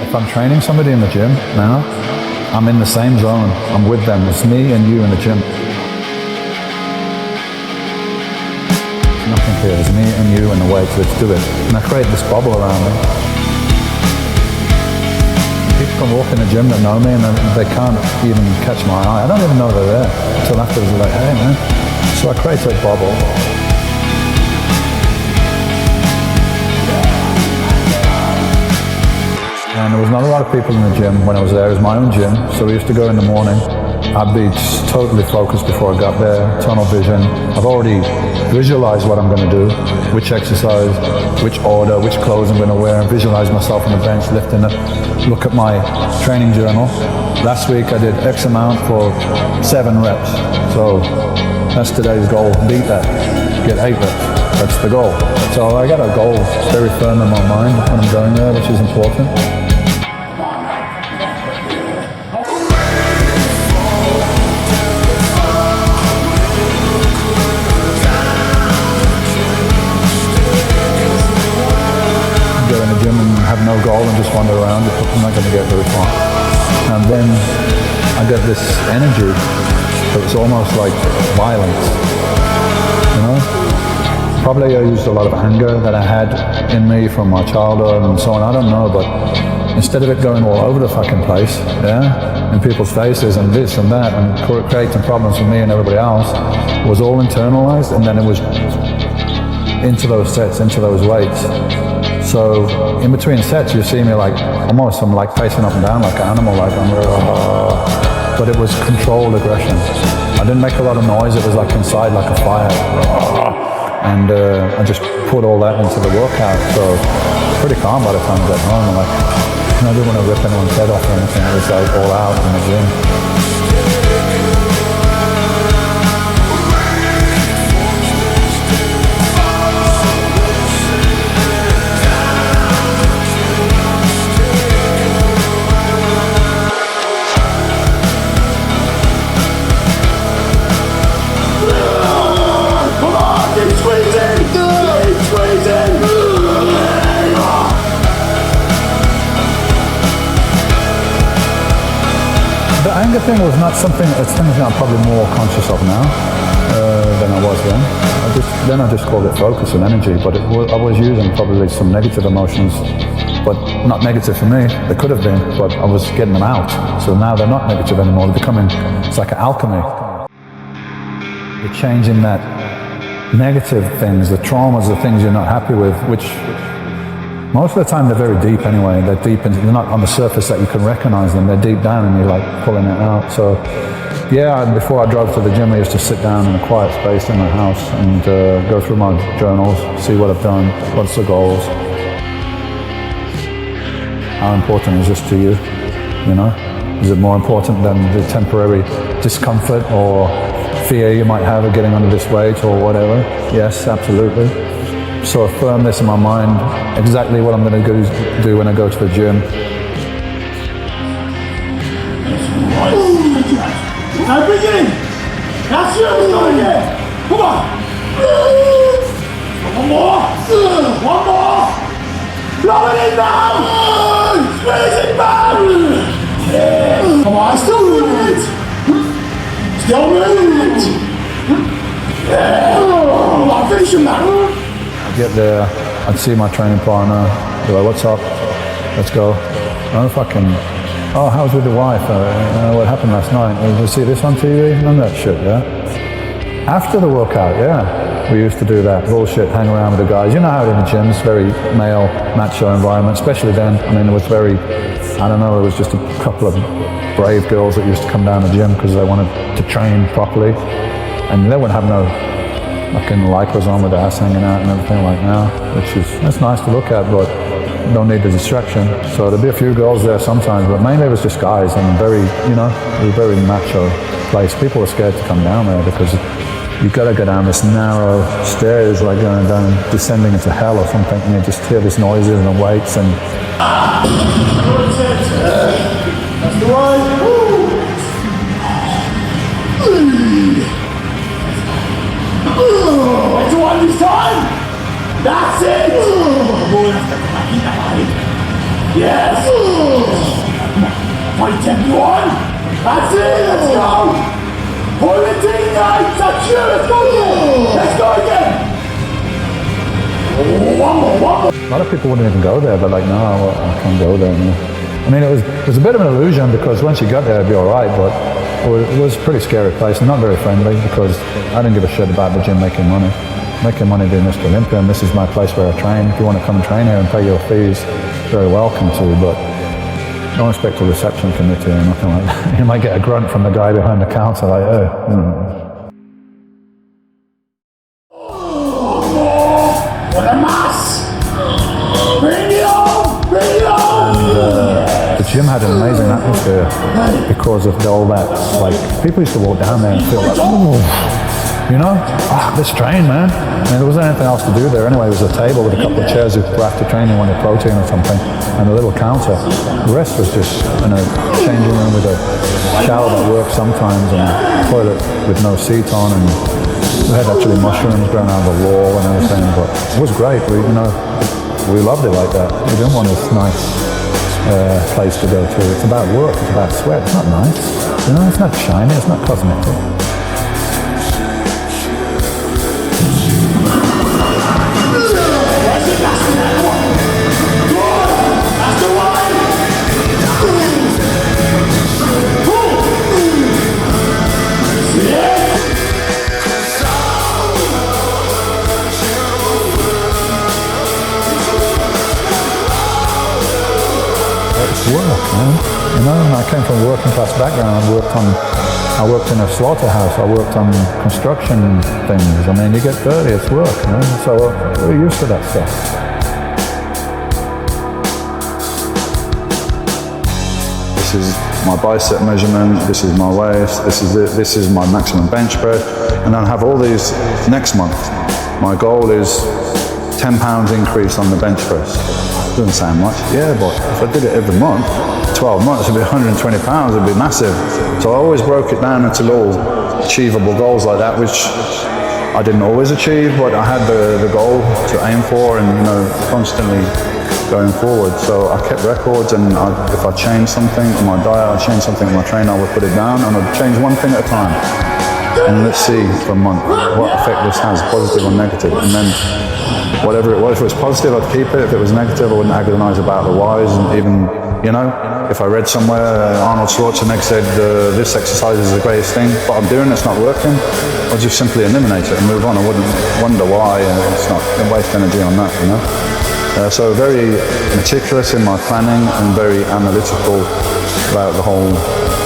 if I'm training somebody in the gym now, I'm in the same zone. I'm with them. It's me and you in the gym. There's nothing here. It's me and you and the weights. Let's do it. And I create this bubble around me. People can walk in the gym that know me and they can't even catch my eye. I don't even know they're there until afterwards they're like, hey man. So I create a bubble. And there was not a lot of people in the gym when I was there. It was my own gym, so we used to go in the morning. I'd be totally focused before I got there, tunnel vision. I've already visualized what I'm going to do, which exercise, which order, which clothes I'm going to wear, visualize myself on the bench lifting it, look at my training journal. Last week I did X amount for 7 reps, so that's today's goal, beat that, get 8 reps. That's the goal. So I got a goal very firm in my mind when I'm going there, which is important. Go in the gym and have no goal and just wander around, I'm not going to get very far. And then I get this energy that's almost like violence, you know? Probably I used a lot of anger that I had in me from my childhood and so on, I don't know, but instead of it going all over the fucking place, yeah, in people's faces and this and that and creating problems for me and everybody else, it was all internalized and then it was into those sets, into those weights. So in between sets you see me like, almost I'm like pacing up and down like an animal, like I'm but it was controlled aggression. I didn't make a lot of noise, it was like inside like a fire. And I just put all that into the workout, so pretty calm by the time I got home. I'm like, I didn't want to rip anyone's head off or anything. It was like all out in the gym. The anger thing was not something, it's something I'm probably more conscious of now than I was then. I just called it focus and energy, but I was using probably some negative emotions, but not negative for me. They could have been, but I was getting them out. So now they're not negative anymore, they're becoming, it's like an alchemy. You're changing that negative things, the traumas, the things you're not happy with, which most of the time they're very deep anyway. They're deep and they're not on the surface that you can recognize them. They're deep down and you're like pulling it out. So yeah, before I drove to the gym, I used to sit down in a quiet space in my house and go through my journals, see what I've done, what's the goals. How important is this to you? You know? Is it more important than the temporary discomfort or fear you might have of getting under this weight or whatever? Yes, absolutely. So affirm this in my mind, exactly what I'm going to do when I go to the gym. Now begin! That's yours, go again! Come on! One more! One more! Blow it in now! Squeeze it back! Yeah! Come on, still move it! Still move it! Yeah! Come on, finish him now! I get there, I'd see my training partner, be like, what's up? Let's go. I'm fucking, oh, how's with the wife? What happened last night? Did you see this on TV? None of that shit, yeah? After the workout, yeah, we used to do that bullshit, hang around with the guys. You know how in the gym, it's very male, macho environment, especially then. I mean, it was very, I don't know, it was just a couple of brave girls that used to come down the gym because they wanted to train properly. And they wouldn't have no fucking lycras on with the ass hanging out and everything like now, which is, that's nice to look at, but don't need the distraction. So there'd be a few girls there sometimes, but mainly it was just guys and very, you know, it was a very macho place. People were scared to come down there because you've got to go down this narrow stairs, like going down, descending into hell or something, and you just hear these noises and the weights and... That's the one! What's the one this time? That's it! Yes. 2021. That's it. Let's go. 14 nights. That's you. Let's go again. Let's go again. One more. A lot of people wouldn't even go there. They're like, no, I can't go there. No. I mean, it was a bit of an illusion because once you got there, it'd be all right, but it was a pretty scary place and not very friendly because I didn't give a shit about the gym making money. Making money doing Mr. Olympia, and this is my place where I train. If you want to come and train here and pay your fees, you're very welcome to, but don't expect a reception committee or nothing like that. You might get a grunt from the guy behind the counter like, oh. For the mass! Bring it on! Bring it on! And the gym had an amazing atmosphere because of all that, like, people used to walk down there and feel like, oh, you know, let's train, man. And there wasn't anything else to do there anyway. There was a table with a couple of chairs if after training wanted protein or something, and a little counter. The rest was just in a changing room with a shower that worked sometimes and a toilet with no seat on, and we had actually mushrooms growing out of the wall and everything, but it was great. We loved it like that. We didn't want this nice place to go to. It's about work, it's about sweat. It's not nice, you know, it's not shiny, it's not cosmetic. Work, man. You know, I came from a working class background. I worked in a slaughterhouse. I worked on construction things. I mean, you get dirty, it's work, you know? So we're used to that stuff. This is my bicep measurement. This is my waist. This is it. This is my maximum bench press. And then I have all these next month. My goal is 10 pounds increase on the bench press. Doesn't sound much, yeah, but if I did it every month, 12 months, it'd be 120 pounds, it'd be massive. So I always broke it down into little achievable goals like that, which I didn't always achieve, but I had the goal to aim for and, you know, constantly going forward. So I kept records, and if I changed something in my diet, I changed something in my training, I would put it down, and I'd change one thing at a time. And let's see for a month what effect this has, positive or negative. And then whatever it was, if it was positive, I'd keep it. If it was negative, I wouldn't agonize about the whys. And even, you know, if I read somewhere Arnold Schwarzenegger said this exercise is the greatest thing, but I'm doing it's not working, I'll just simply eliminate it and move on. I wouldn't wonder why, and it's not waste energy on that, you know. So very meticulous in my planning and very analytical about the whole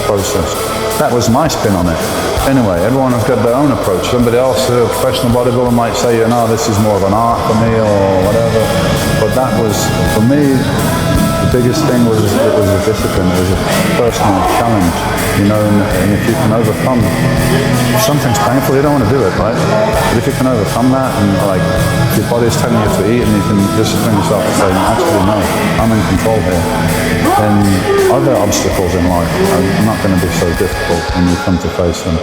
process. That was my spin on it. Anyway, everyone has got their own approach. Somebody else, a professional bodybuilder, might say, you know, this is more of an art for me or whatever. But that was, for me, the biggest thing was it was a discipline. It was a personal challenge, you know, and if you can overcome, if something's painful, you don't want to do it, right? But if you can overcome that, and like, if your body's telling you to eat and you can discipline yourself to say, actually, no, I'm in control here, then other obstacles in life are not going to be so difficult when you come to face them.